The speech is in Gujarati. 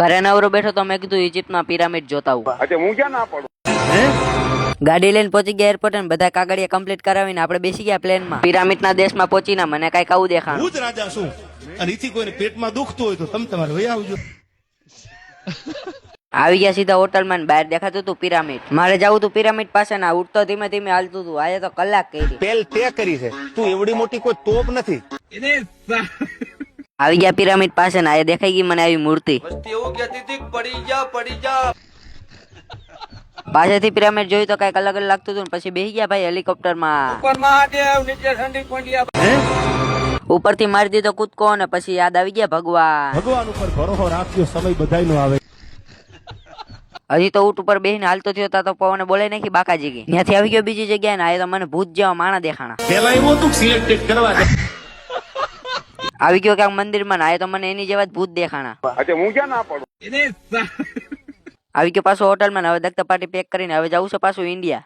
ઘરે નવરો બેઠો તો મેં કીધું ઇજિપ્તમાં પિરામિડ જોતા હું. હું ક્યાં ના પડું. ગાડી લઈને પહોંચી ગયા એરપોર્ટ અને બધા કાગળિયા કમ્પ્લીટ કરાવીને આપણે બેસી ગયા પ્લેનમાં. પિરામિડના દેશમાં પહોંચીને મને કઈક આવું દેખાણું. હું જ રાજા છું અને એથી કોઈને પેટમાં દુખતું હોય તો તમે તમારે વહી આવજો. આવી ગયા સીધા હોટલમાં. બહાર દેખાતું હતું પિરામિડ. મારે જવું હતું પિરામિડ પાસે. ના ઉઠતો ધીમે ધીમે હાલતું હતું. આજે તો કલાક કરી. પેલ તે કરી છે તું એવડી મોટી કોઈ તોપ નથી. આવી ગયા પિરામિડ પાસે. ના એ દેખાઈ ગઈ મને આવી મૂર્તિ. એવું કહેતી હતી પડી જા. પાછળથી પિરામિડ જોયું તો કઈક અલગ અલગ લાગતું હતું. પછી બેસી ગયા ભાઈ હેલિકોપ્ટરમાં. ઉપરથી મારી દીધો કૂદકો અને પછી યાદ આવી ગયા ભગવાન. ભગવાન ઉપર ભરોસો રાખ્યો સમય બધાયનો આવે. હજી તો ઊંટ ઉપર બેસીને હાલતો થયો તા તો પવને બોલાઈ નાખી બાકાજી ગઈ. ત્યાંથી આવી ગયો બીજી જગ્યાએ. ને આ તો મને ભૂત જેવા માણા દેખાણા. પેલા એવું હતું સિલેક્ટેડ કરવા દે. આવી ગયો ક્યાંક મંદિરમાં. આ તો મને એની જેવા જ ભૂત દેખાણા. હું ક્યાં ના પડું. આવી ગયો પાછો હોટલમાં. હવે દત્ત પાર્ટી પેક કરીને હવે જવું છે પાછું ઇન્ડિયા.